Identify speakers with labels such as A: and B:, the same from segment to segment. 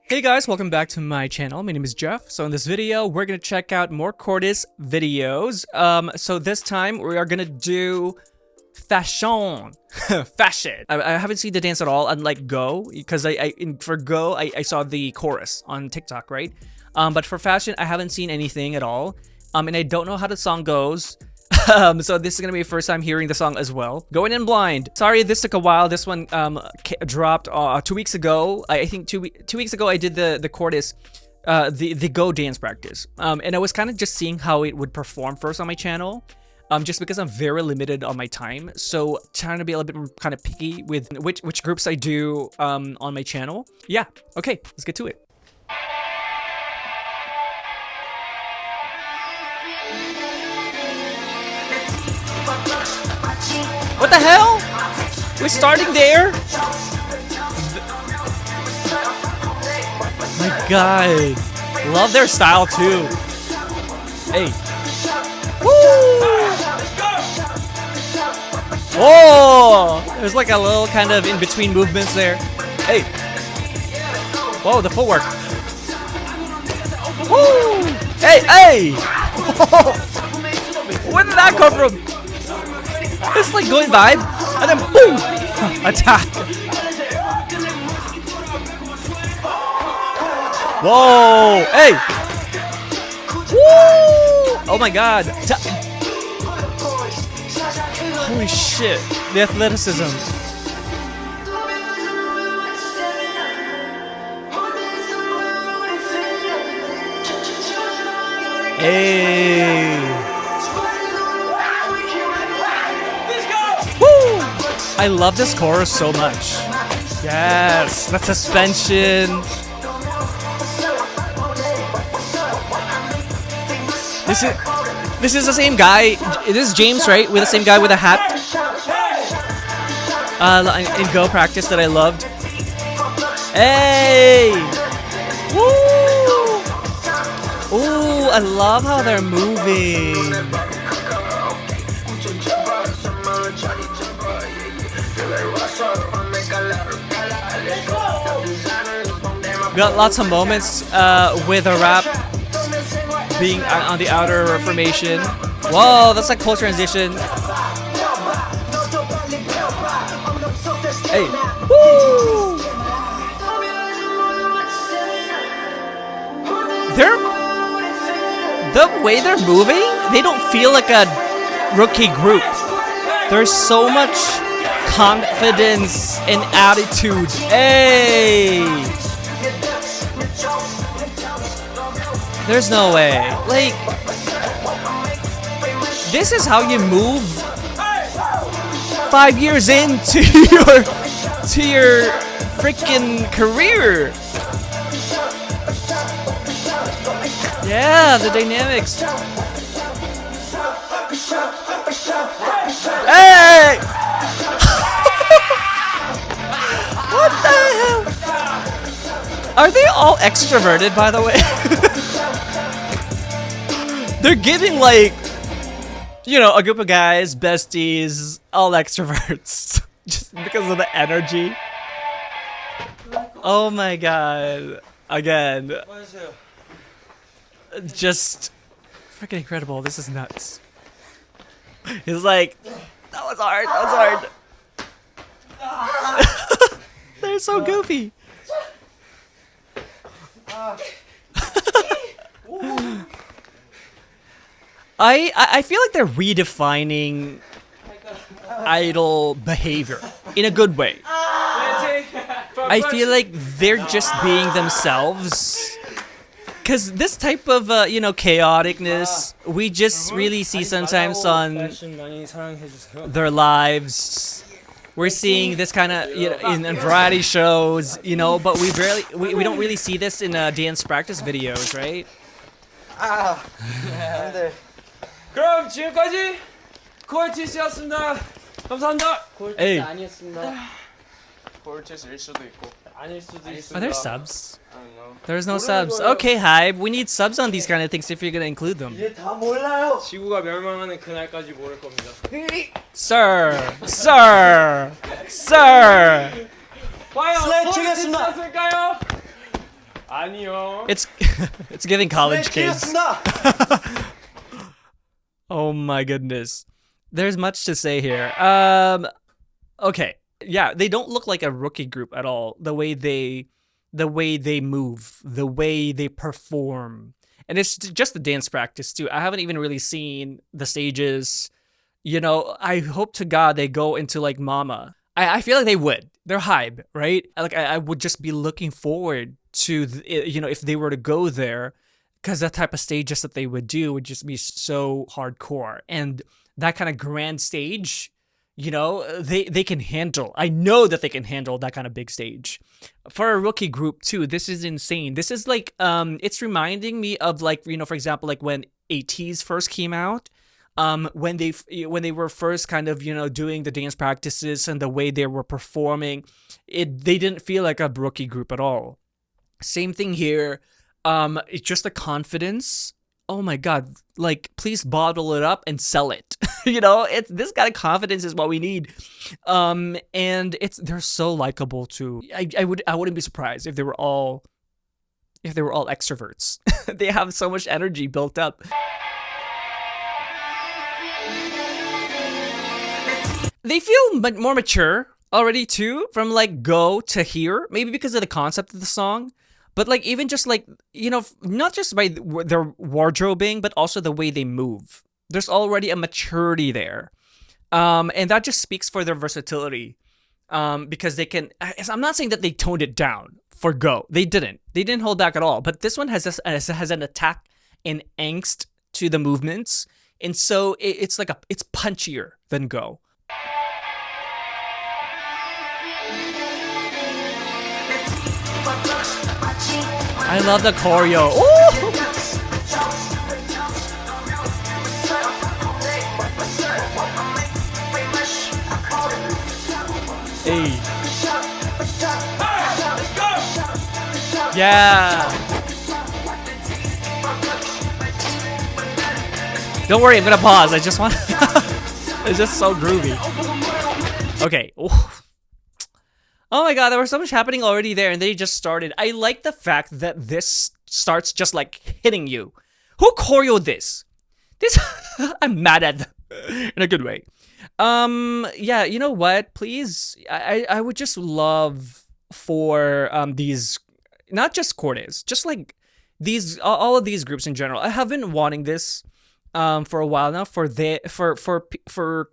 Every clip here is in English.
A: Hey guys, welcome back to my channel. My name is Jeff. So in this video, we're gonna check out more CORTIS videos. So this time we are gonna do FaSHioN. FaSHioN. I haven't seen the dance at all, unlike Go, because for Go I saw the chorus on TikTok, right? But for FaSHioN, I haven't seen anything at all. And I don't know how the song goes. So this is gonna be the first time hearing the song as well. Going in blind. Sorry, this took a while. This one dropped 2 weeks ago. I think two weeks ago I did the CORTIS, the Go dance practice. And I was kind of just seeing how it would perform first on my channel. Just because I'm very limited on my time, so trying to be a little bit kind of picky with which groups I do on my channel. Yeah. Okay, let's get to it. What the hell? We're starting there? My god. Love their style too. Hey. Woo! Oh! There's like a little kind of in-between movements there. Hey. Whoa, the footwork. Woo! Hey, hey! Where did that come from? It's like going vibe, and then boom! Attack! Whoa! Hey! Woo! Oh my god! Holy shit! The athleticism! Hey! I love this chorus so much. Yes, that suspension. This is the same guy. This is James, right? With the same guy with a hat. In Go practice that I loved. Hey! Woo! Ooh, I love how they're moving. Got lots of moments with a rap being on the outer formation. Whoa, that's like cool transition. Hey, woo! The way they're moving, they don't feel like a rookie group. There's so much confidence and attitude. Hey! There's no way. Like, this is how you move 5 years into your freaking career. Yeah, the dynamics. Hey! What the hell? Are they all extroverted, by the way? They're giving like, you know, a group of guys, besties, all extroverts. Just because of the energy. Oh my god. Again. Just freaking incredible. This is nuts. He's like, that was hard, that was hard. They're so goofy. I feel like they're redefining idol behavior in a good way. I feel like they're just being themselves. Cause this type of chaoticness we just really see sometimes on their lives. We're seeing this kind of in variety shows, but we don't really see this in dance practice videos, right?
B: 그럼 지금까지 코어티스였습니다. 감사합니다.
A: Hey.
B: 아니었습니다. 코어티스일 수도 있고 아닐 수도 있습니다.
A: Are there subs?
B: I don't know.
A: There's no subs. Okay, Hybe. We need subs on these kind of things if you're gonna include them.
B: 이제 다 몰라요. 지구가 멸망하는 그날까지 모를 겁니다.
A: Sir, sir, sir.
B: 과연 코어티스였을까요? 아니요.
A: It's it's giving college kids.
B: 기였습니다.
A: Oh my goodness. There's much to say here. Okay. Yeah, they don't look like a rookie group at all. The way they move, the way they perform. And it's just the dance practice too. I haven't even really seen the stages. You know, I hope to God they go into like Mama. I feel like they would. They're hype, right? Like I would just be looking forward to you know, if they were to go there, because that type of stages that they would do would just be so hardcore. And that kind of grand stage, you know, they can handle. I know that they can handle that kind of big stage. For a rookie group too, this is insane. This is like it's reminding me of like, you know, for example, like when ATs first came out. When they were first kind of, you know, doing the dance practices and the way they were performing, they didn't feel like a rookie group at all. Same thing here. It's just the confidence. Oh my God, like please bottle it up and sell it. You know, it's this kind of confidence is what we need. And they're so likable too. I wouldn't be surprised if they were all extroverts. They have so much energy built up. They feel more mature already too, from like Go to Here, maybe because of the concept of the song, but like even just like, you know, not just by their wardrobing, but also the way they move. There's already a maturity there, and that just speaks for their versatility, because they can. I'm not saying that they toned it down for Go. They didn't hold back at all. But this one has an attack and angst to the movements, and so it's punchier than Go. I love the choreo. Ooh! Hey. Yeah. Don't worry, I'm gonna pause. I just want. It's just so groovy. Okay. Ooh. Oh my God, there was so much happening already there, and they just started. I like the fact that this starts just like hitting you. Who choreoed this? I'm mad at them in a good way. Yeah, you know what? Please, I would just love for these, not just CORTIS, just like these all of these groups in general. I have been wanting this for a while now for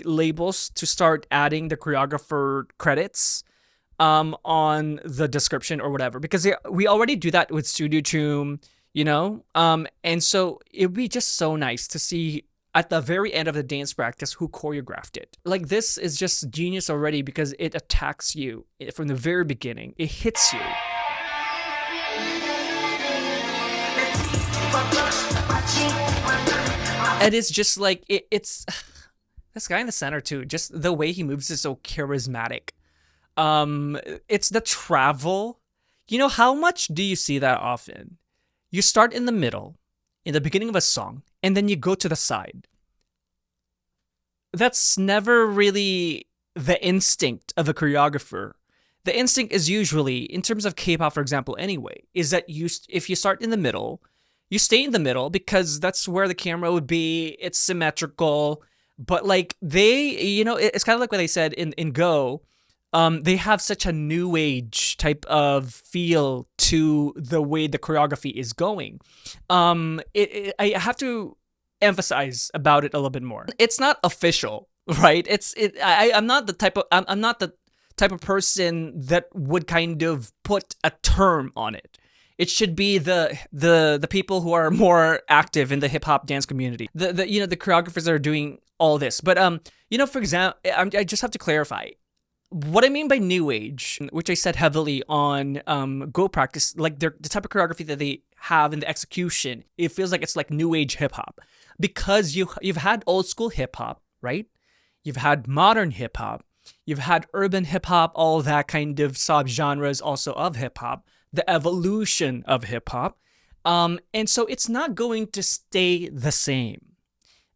A: labels to start adding the choreographer credits on the description or whatever, because we already do that with Studio Choom, you know, and so it'd be just so nice to see at the very end of the dance practice who choreographed it. Like, this is just genius already because it attacks you from the very beginning. It hits you. And it's just like it's this guy in the center too, just the way he moves is so charismatic. It's the travel. You know, how much do you see that often? You start in the middle, in the beginning of a song, and then you go to the side. That's never really the instinct of a choreographer. The instinct is usually, in terms of K-pop, for example, anyway, is that if you start in the middle, you stay in the middle because that's where the camera would be. It's symmetrical. But like you know, it's kind of like what they said in Go. They have such a new age type of feel to the way the choreography is going. I have to emphasize about it a little bit more. It's not official, right? I'm not the type of person that would kind of put a term on it. It should be the people who are more active in the hip hop dance community. The you know, the choreographers that are doing all this. But you know, for example, I just have to clarify. What I mean by new age, which I said heavily on Go practice, like the type of choreography that they have in the execution, it feels like it's like new age hip hop, because you've had old school hip hop, right? You've had modern hip hop, you've had urban hip hop, all that kind of subgenres also of hip hop, the evolution of hip hop, and so it's not going to stay the same.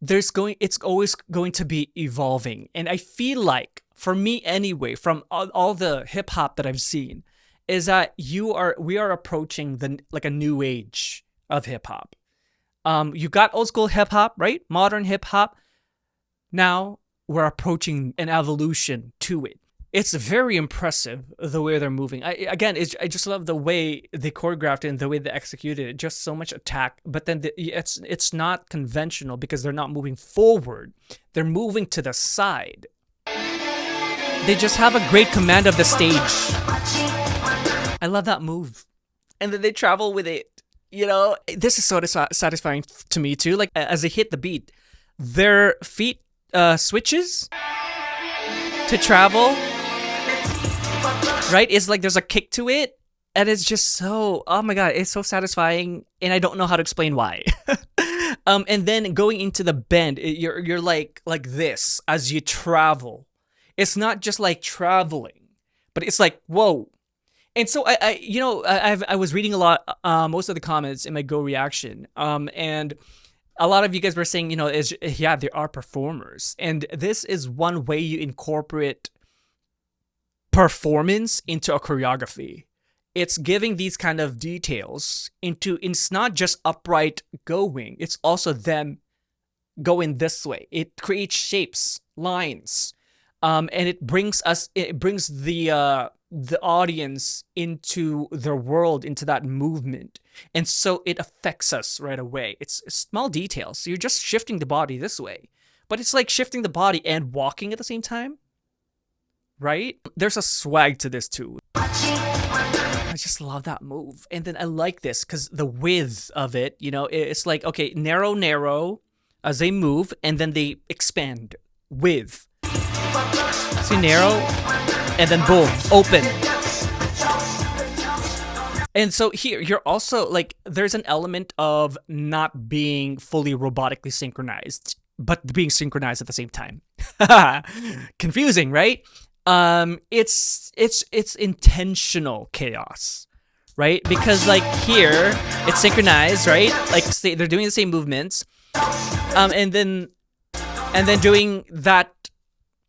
A: It's always going to be evolving, and I feel like, for me anyway, from all the hip hop that I've seen, is that we are approaching a new age of hip hop. You got old school hip hop, right? Modern hip hop. Now we're approaching an evolution to it. It's very impressive the way they're moving. I just love the way they choreographed it and the way they executed it. Just so much attack, but then it's not conventional because they're not moving forward. They're moving to the side. They just have a great command of the stage. I love that move. And then they travel with it. You know, this is so satisfying to me too. Like as they hit the beat, their feet switches to travel. Right? It's like there's a kick to it. And it's just so, oh my God, it's so satisfying. And I don't know how to explain why. And then going into the bend, you're like this as you travel. It's not just like traveling, but it's like, whoa. And so I was reading a lot, most of the comments in my Go reaction. And a lot of you guys were saying, there are performers. And this is one way you incorporate performance into a choreography. It's giving these kind of details it's not just upright going, it's also them going this way. It creates shapes, lines, and it brings the audience into their world, into that movement. And so it affects us right away. It's small details. So you're just shifting the body this way, but it's like shifting the body and walking at the same time. Right? There's a swag to this too. I just love that move. And then I like this because the width of it, it's like, okay, narrow as they move, and then they expand. Width. See, narrow, and then boom, open. And so here, you're also like, there's an element of not being fully robotically synchronized, but being synchronized at the same time. Confusing, right? It's intentional chaos, right? Because like here, it's synchronized, right? Like they're doing the same movements, and then doing that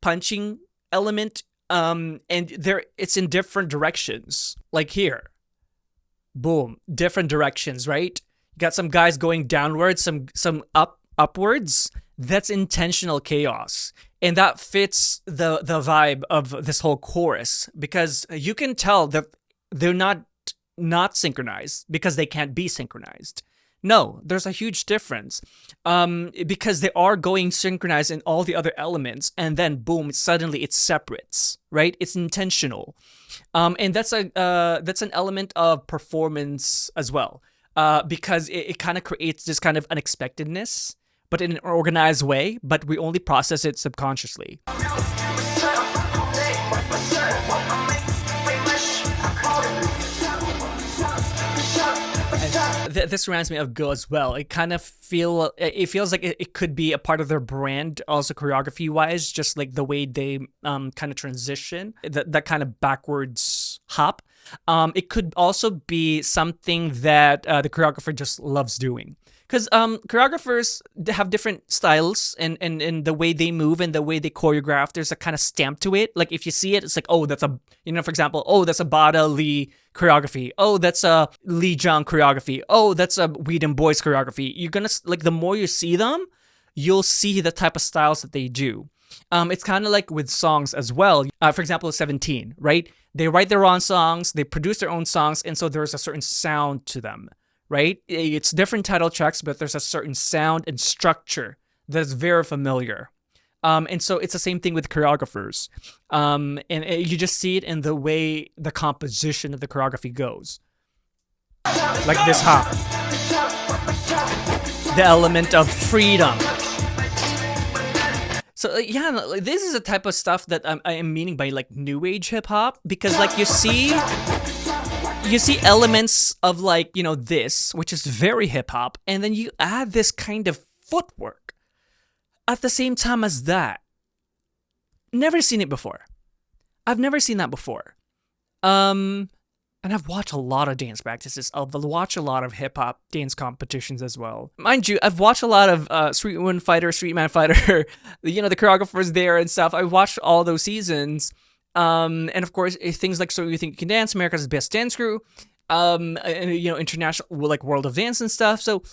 A: punching element, and it's in different directions. Like here, boom, different directions, right? You got some guys going downwards, some upwards. That's intentional chaos. And that fits the vibe of this whole chorus, because you can tell that they're not synchronized because they can't be synchronized. No, there's a huge difference, because they are going synchronized in all the other elements, and then boom, suddenly it separates, right? It's intentional, and that's an element of performance as well, because it kind of creates this kind of unexpectedness, but in an organized way, but we only process it subconsciously. This reminds me of Go as well. It feels like it could be a part of their brand, also choreography wise, just like the way they kind of transition, that kind of backwards hop. It could also be something that the choreographer just loves doing. Because choreographers have different styles and the way they move and the way they choreograph. There's a kind of stamp to it. Like if you see it, it's like, oh, that's a, for example, oh, that's a Bada Lee choreography. Oh, that's a Lee Jung choreography. Oh, that's a Weedon Boys choreography. You're gonna, like, the more you see them, you'll see the type of styles that they do. It's kind of like with songs as well. For example, 17, right? They write their own songs, they produce their own songs, and so there's a certain sound to them. Right? It's different title tracks, but there's a certain sound and structure that's very familiar. And so it's the same thing with choreographers. And you just see it in the way the composition of the choreography goes. Like this hop. The element of freedom. So yeah, this is a type of stuff that I am meaning by like new age hip hop, because like you see elements of like, this, which is very hip hop, and then you add this kind of footwork at the same time as that. Never seen it before. I've never seen that before. And I've watched a lot of dance practices. I've watched a lot of hip hop dance competitions as well. Mind you, I've watched a lot of Street Man Fighter, the choreographers there and stuff. I watched all those seasons. And of course, things like So You Think You Can Dance, America's Best Dance Crew, and, you know, international, like World of Dance and stuff. So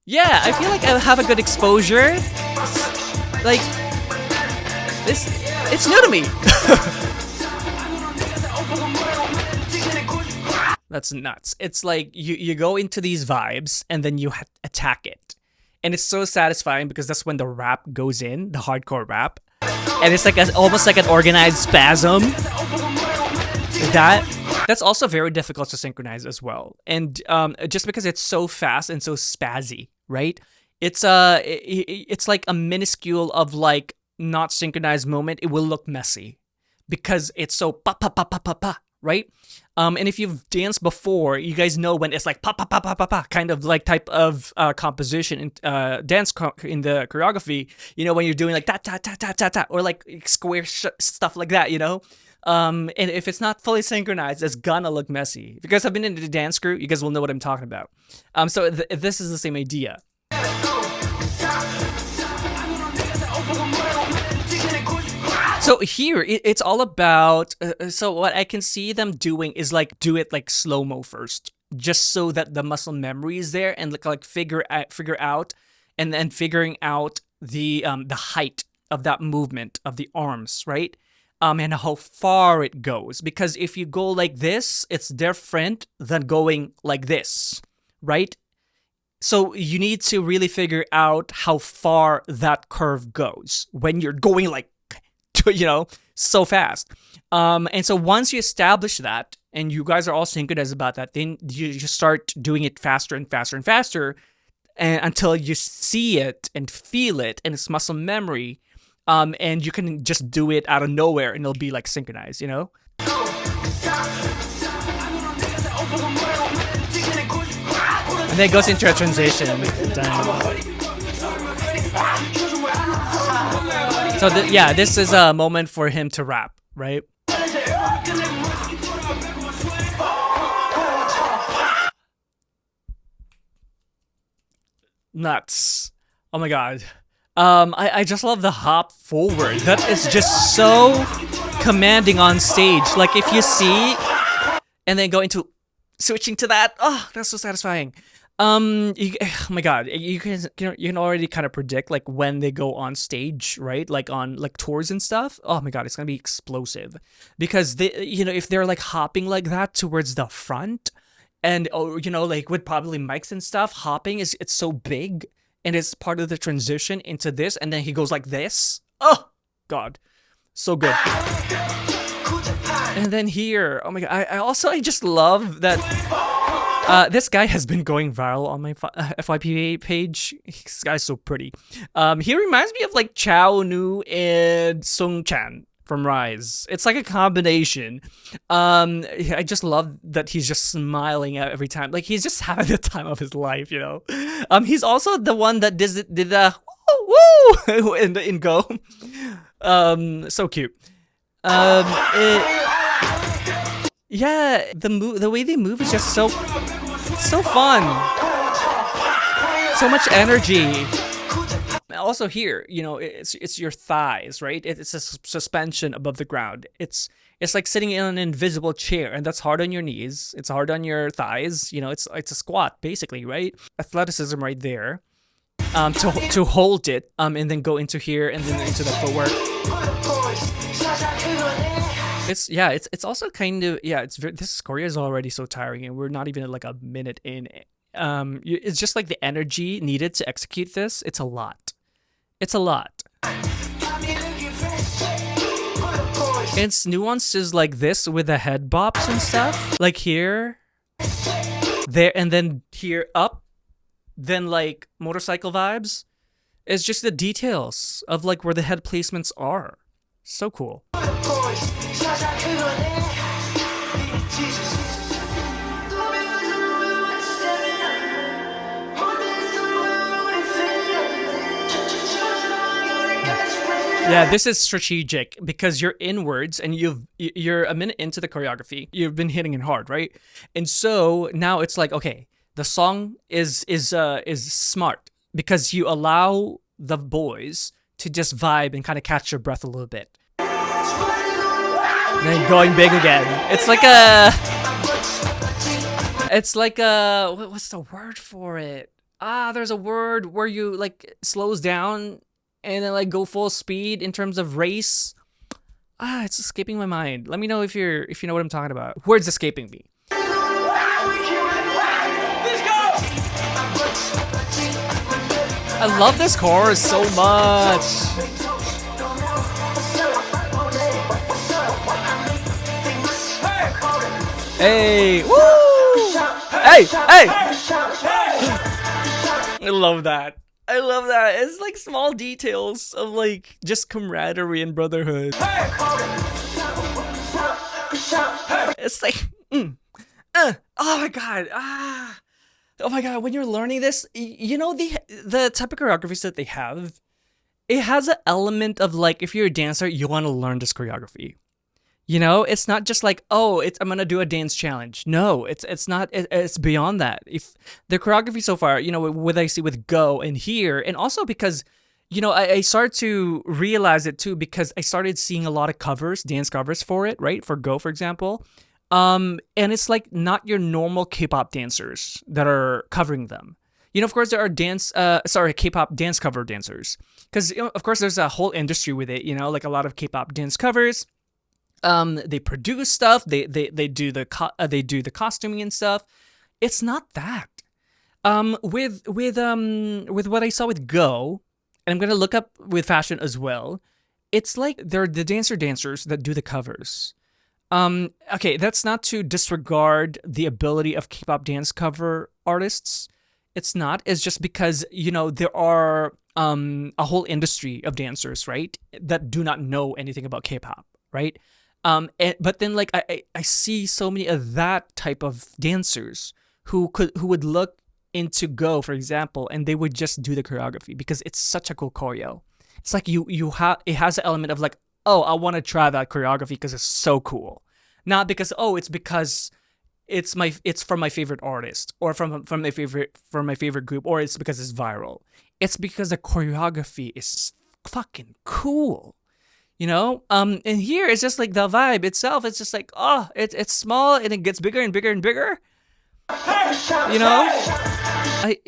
A: yeah, I feel like I have a good exposure. Like this, it's new to me. That's nuts. It's like you go into these vibes and then you attack it. And it's so satisfying because that's when the rap goes in, the hardcore rap. And it's like almost like an organized spasm. That's also very difficult to synchronize as well. And just because it's so fast and so spazzy, right? It's like a minuscule of like not synchronized moment. It will look messy because it's so pa pa pa pa pa pa, right? And if you've danced before, you guys know when it's like pa pa pa pa pa pa, kind of like type of composition in dance in the choreography. You know, when you're doing like ta ta ta ta ta ta, or like square stuff like that. You know, and if it's not fully synchronized, it's gonna look messy. If you guys have been in the dance crew, you guys will know what I'm talking about. So this is the same idea. So here, it's all about, so what I can see them doing is like, do it like slow-mo first, just so that the muscle memory is there and like figure out, and then figuring out the height of that movement of the arms, right? And how far it goes. Because if you go like this, it's different than going like this, right? So you need to really figure out how far that curve goes when you're going like, you know, so fast. And so once you establish that and you guys are all synchronized about that, then you just start doing it faster and faster and faster, and until you see it and feel it and it's muscle memory. And you can just do it out of nowhere and it'll be like synchronized, you know? And then it goes into a transition. So yeah, this is a moment for him to rap, right? Nuts. Oh my god. I just love the hop forward. That is just so commanding on stage. Like if you see, and then go into switching to that. Oh, that's so satisfying. Oh my god, you can already kind of predict like when they go on stage, right? Like on like tours and stuff. Oh my god, it's gonna be explosive because they, you know, if they're like hopping like that towards the front, and you know, like with probably mics and stuff, hopping it's so big and it's part of the transition into this, and then he goes like this. Oh god, so good. And then here, oh my god, I just love that. This guy has been going viral on my FYP page. This guy's so pretty. He reminds me of like Chao Nu and Sung Chan from Rise. It's like a combination. I just love that he's just smiling every time. Like he's just having the time of his life, you know. He's also the one that did the woo woo in Go. So cute. Yeah, the way they move is just so fun. So much energy. Also here, you know, it's your thighs, right? It's a suspension above the ground. It's like sitting in an invisible chair, and that's hard on your knees. It's hard on your thighs. You know, it's a squat basically, right? Athleticism right there. To hold it, and then go into here and then into the footwork. It's also kind of, yeah, this Korea is already so tiring and we're not even like a minute in. It's just like the energy needed to execute this. It's a lot. It's nuances like this with the head bops and stuff. Like here, there, and then here up, then like motorcycle vibes. It's just the details of like where the head placements are. So cool. Yeah, this is strategic because you're inwards and you're a minute into the choreography. You've been hitting it hard, right? And so now it's like, okay, the song is smart because you allow the boys to just vibe and kind of catch your breath a little bit. And then going big again. It's like a what's the word for it? There's a word where you like slows down and then like go full speed in terms of race. It's escaping my mind. Let me know if you know what I'm talking about. Words escaping me. I love this chorus so much. Hey, woo! Hey! I love that. I love that. It's like small details of like just camaraderie and brotherhood. It's like, oh my god, oh my god. When you're learning this, you know the type of choreographies that they have. It has an element of like, if you're a dancer, you want to learn this choreography. You know, it's not just like, oh, I'm gonna do a dance challenge. No, it's not. It's beyond that. If the choreography so far, you know, what I see with Go and here, and also because, you know, I started to realize it too because I started seeing a lot of covers, dance covers for it, right? For Go, for example, and it's like not your normal K-pop dancers that are covering them. You know, of course, there are K-pop dance cover dancers, because you know, of course, there's a whole industry with it. You know, like a lot of K-pop dance covers. They produce stuff. They do the costuming and stuff. It's not that. With what I saw with Go, and I'm gonna look up with FaSHioN as well. It's like they're the dancers that do the covers. Okay, that's not to disregard the ability of K-pop dance cover artists. It's not. It's just because, you know, there are a whole industry of dancers, right, that do not know anything about K-pop, right? But then like I see so many of that type of dancers who would look into Go, for example, and they would just do the choreography because it's such a cool choreo. It's like it has an element of like, oh, I want to try that choreography because it's so cool, not because it's from my favorite artist or from my favorite group, or it's because it's viral. It's because the choreography is fucking cool. You know, and here it's just like the vibe itself. It's just like, oh, it's small and it gets bigger and bigger and bigger. You know,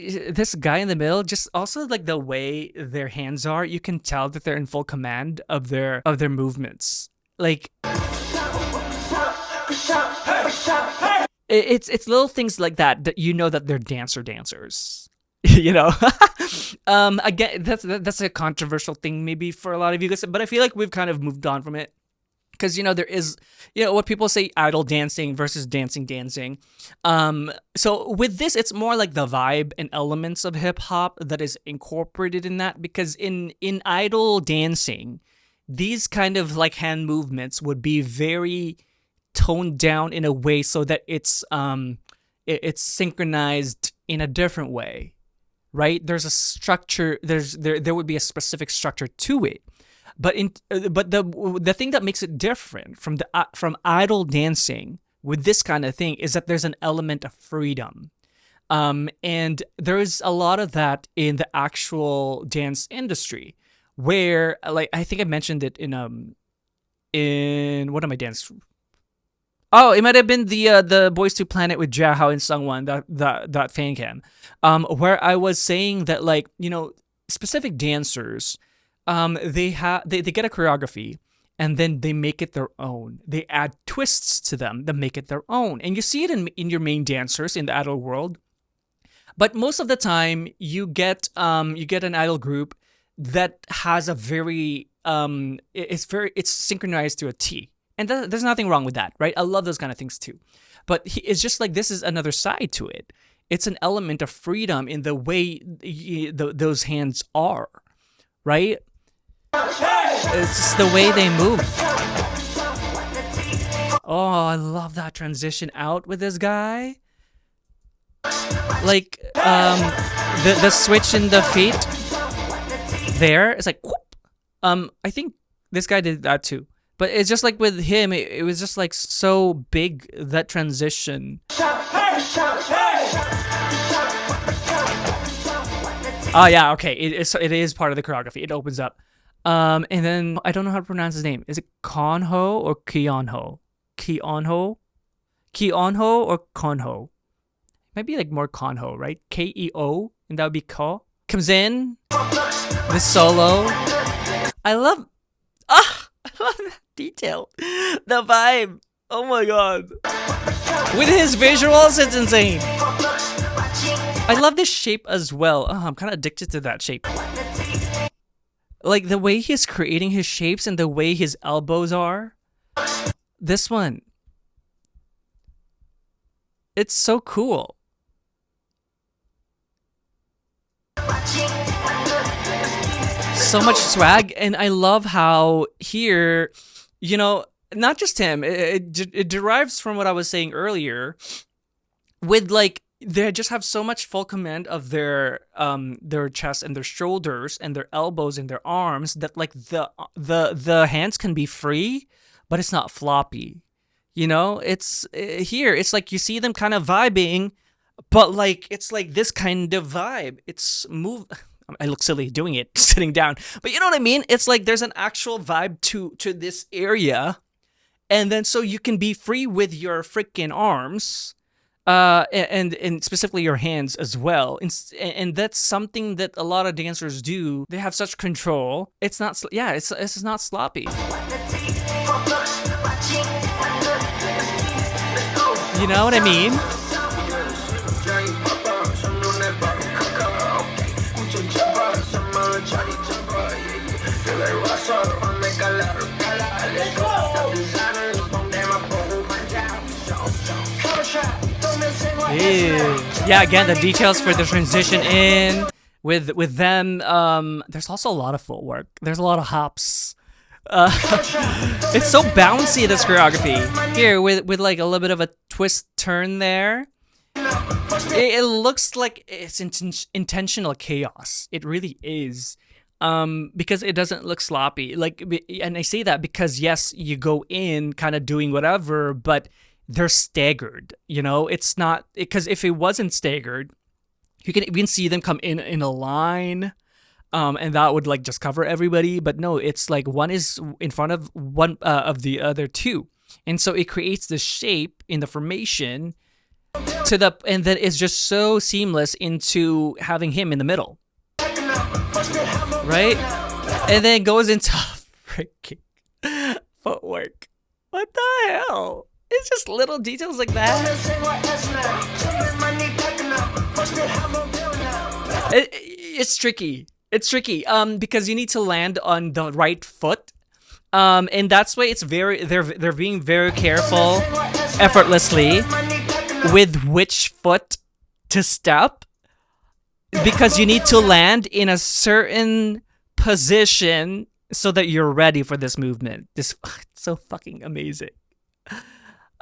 A: this guy in the middle, just also like the way their hands are, you can tell that they're in full command of their movements. Like, it's little things like that you know that they're dancers. You know, again, that's a controversial thing maybe for a lot of you guys, but I feel like we've kind of moved on from it because, you know, there is, you know, what people say idol dancing versus dancing. So with this, it's more like the vibe and elements of hip hop that is incorporated in that, because in idol dancing, these kind of like hand movements would be very toned down in a way so that it's synchronized in a different way. Right? There's a structure. There would be a specific structure to it, but the thing that makes it different from idol dancing with this kind of thing is that there's an element of freedom, and there's a lot of that in the actual dance industry, where like I think I mentioned it in one of my dance. Oh, it might have been the Boys to Planet with Jahao and Sungwon, that fan cam, where I was saying that, like, you know, specific dancers, they get a choreography and then they make it their own. They add twists to them that make it their own, and you see it in your main dancers in the idol world. But most of the time, you get an idol group that has a very it's synchronized to a T. And there's nothing wrong with that, right? I love those kind of things too. But it's just like this is another side to it. It's an element of freedom in the way those hands are, right? It's just the way they move. Oh, I love that transition out with this guy. Like, the switch in the feet there, it's like, whoop. I think this guy did that too. But it's just like with him, it was just like so big, that transition. Oh yeah, okay. It is part of the choreography. It opens up. And then I don't know how to pronounce his name. Is it Konho or Kionho? Kionho? Kionho or Konho? Might be like more Konho, right? Keo, and that would be Ko. Comes in, the solo. I love that detail. The vibe. Oh my god. With his visuals, it's insane. I love this shape as well. Oh, I'm kind of addicted to that shape. Like the way he's creating his shapes and the way his elbows are. This one. It's so cool. So much swag, and I love how here, you know, not just him, it derives from what I was saying earlier, with like, they just have so much full command of their chest and their shoulders and their elbows and their arms that like the hands can be free, but it's not floppy. You know, it's here, it's like you see them kind of vibing, but like it's like this kind of vibe. It's move. I look silly doing it sitting down, but you know what I mean? It's like there's an actual vibe to this area, and then so you can be free with your freaking arms, and specifically your hands as well. And that's something that a lot of dancers do. They have such control. It's not, yeah, it's not sloppy. You know what I mean? Yeah, again, the details for the transition in with them. There's also a lot of footwork. There's a lot of hops. It's so bouncy, this choreography here with like a little bit of a twist turn there. It looks like it's intentional chaos. It really is. Because it doesn't look sloppy. Like, and I say that because yes, you go in kind of doing whatever, but they're staggered. You know, it's not, because if it wasn't staggered, you can even see them come in a line, and that would like just cover everybody. But no, it's like one is in front of one of the other two, and so it creates the shape in the formation and then it's just so seamless into having him in the middle. Right? And then goes into freaking footwork. What the hell? It's just little details like that. It's tricky. It's tricky. Because you need to land on the right foot. And that's why it's they're being very careful, effortlessly, with which foot to step. Because you need to land in a certain position so that you're ready for this movement. It's so fucking amazing.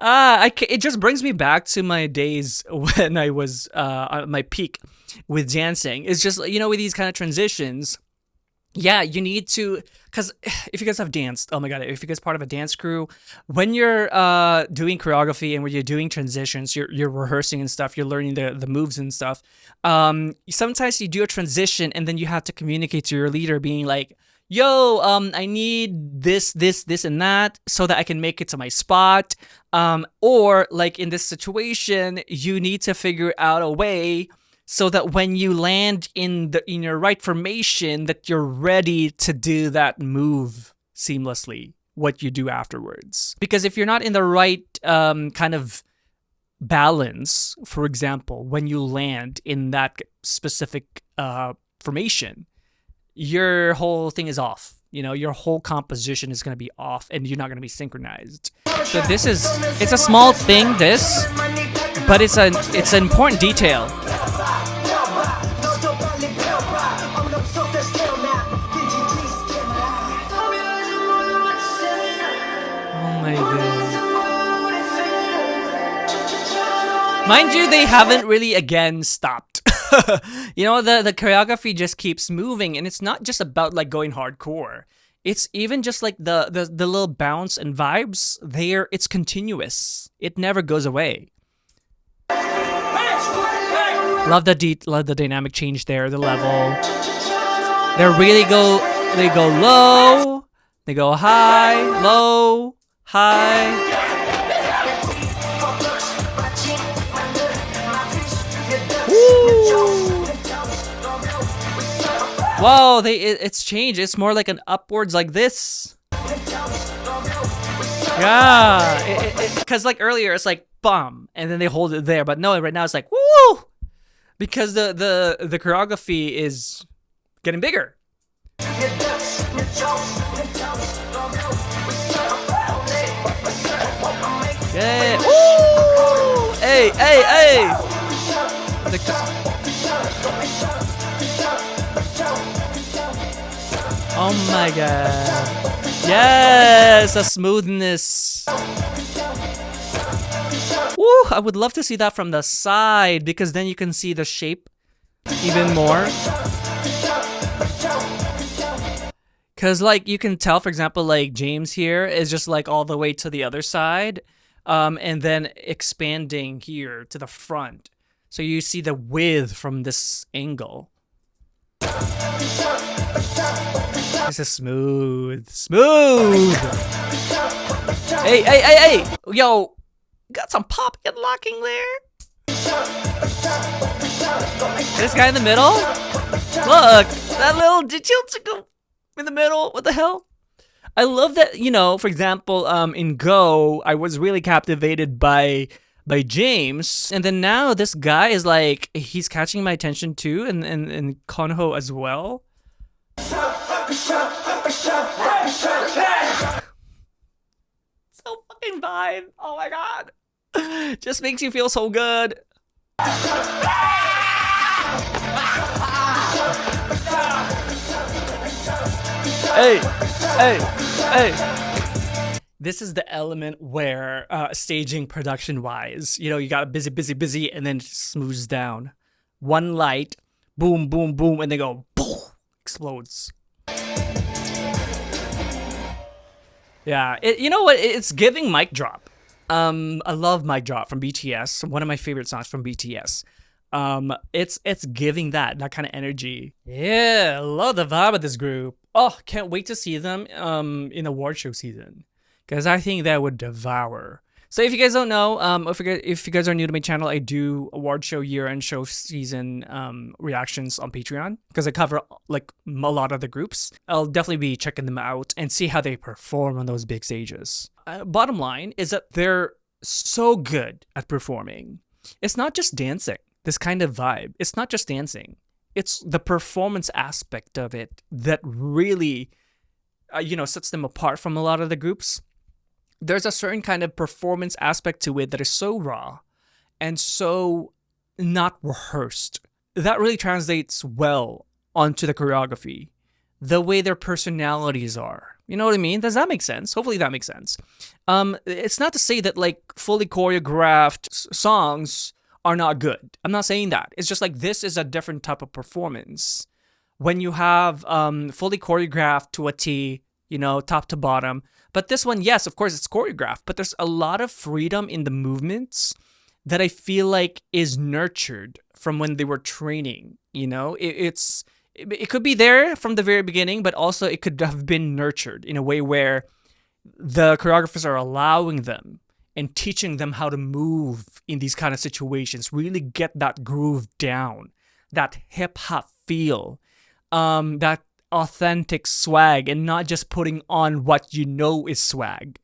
A: It just brings me back to my days when I was at my peak with dancing. It's just, you know, with these kind of transitions, yeah, you need to, because if you guys have danced, oh my god, if you guys are part of a dance crew, when you're doing choreography and when you're doing transitions, you're rehearsing and stuff, you're learning the moves and stuff. Sometimes you do a transition and then you have to communicate to your leader, being like, yo, I need this, and that so that I can make it to my spot. Or like in this situation, you need to figure out a way so that when you land in your right formation, that you're ready to do that move seamlessly, what you do afterwards. Because if you're not in the right kind of balance, for example, when you land in that specific formation, your whole thing is off. You know, your whole composition is going to be off and you're not going to be synchronized. So it's a small thing, but it's an important detail. Oh my god. Mind you, they haven't really again stopped. You know, the choreography just keeps moving, and it's not just about like going hardcore. It's even just like the little bounce and vibes there. It's continuous. It never goes away. Love the dynamic change there, the level. They really go They go low. They go high, low, high. Woo. Whoa, it's changed. It's more like an upwards like this. Yeah, because like earlier it's like bum, and then they hold it there, but no, right now it's like woo, because the choreography is getting bigger. Yeah. Woo! Hey, hey, hey! Oh my god. Yes, a smoothness. Woo, I would love to see that from the side because then you can see the shape even more. Because like you can tell, for example, like James here is just like all the way to the other side and then expanding here to the front. So you see the width from this angle. This is smooth. Smooth! Hey, hey, hey, hey! Yo, got some popping and locking there. This guy in the middle? Look, that little jiu-jitsu in the middle. What the hell? I love that, you know, for example, in Go, I was really captivated by James, and then now this guy is like, he's catching my attention too, and Konho as well. So fucking vibe. Oh my god. Just makes you feel so good. Hey, hey, hey. This is the element where staging production wise, you know, you got busy, busy, busy, and then it smooths down. One light, boom, boom, boom, and they go boom, explodes. Yeah, you know what? It's giving mic drop. I love mic drop from BTS. One of my favorite songs from BTS. It's giving that kind of energy. Yeah, I love the vibe of this group. Oh, can't wait to see them in award show season, because I think that would devour. So if you guys don't know, if you guys are new to my channel, I do award show year-end show season reactions on Patreon, because I cover like a lot of the groups. I'll definitely be checking them out and see how they perform on those big stages. Bottom line is that they're so good at performing. It's not just dancing, this kind of vibe. It's not just dancing. It's the performance aspect of it that really, you know, sets them apart from a lot of the groups. There's a certain kind of performance aspect to it that is so raw and so not rehearsed. That really translates well onto the choreography, the way their personalities are. You know what I mean? Does that make sense? Hopefully that makes sense. It's not to say that like fully choreographed songs are not good. I'm not saying that. It's just like this is a different type of performance. When you have fully choreographed to a T, you know, top to bottom. But this one, yes, of course, it's choreographed, but there's a lot of freedom in the movements that I feel like is nurtured from when they were training. You know, it could be there from the very beginning, but also it could have been nurtured in a way where the choreographers are allowing them and teaching them how to move in these kind of situations, really get that groove down, that hip-hop feel, that authentic swag, and not just putting on what you know is swag.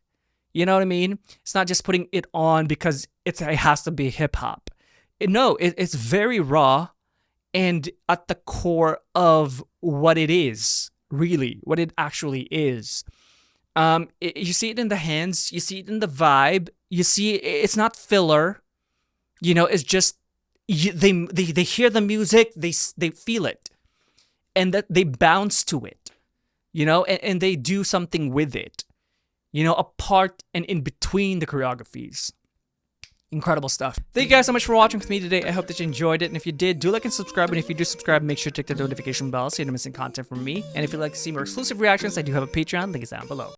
A: You know what I mean? It's not just putting it on because it has to be hip-hop. No, it's very raw and at the core of what it is, really, what it actually is. You see it in the hands, you see it in the vibe, you see it's not filler, you know, it's just, they hear the music, they feel it, and that they bounce to it, you know, and they do something with it, you know, apart and in between the choreographies. Incredible stuff. Thank you guys so much for watching with me today. I hope that you enjoyed it. And if you did, do like and subscribe. And if you do subscribe, make sure to click the notification bell so you're not missing content from me. And if you'd like to see more exclusive reactions, I do have a Patreon. Link is down below.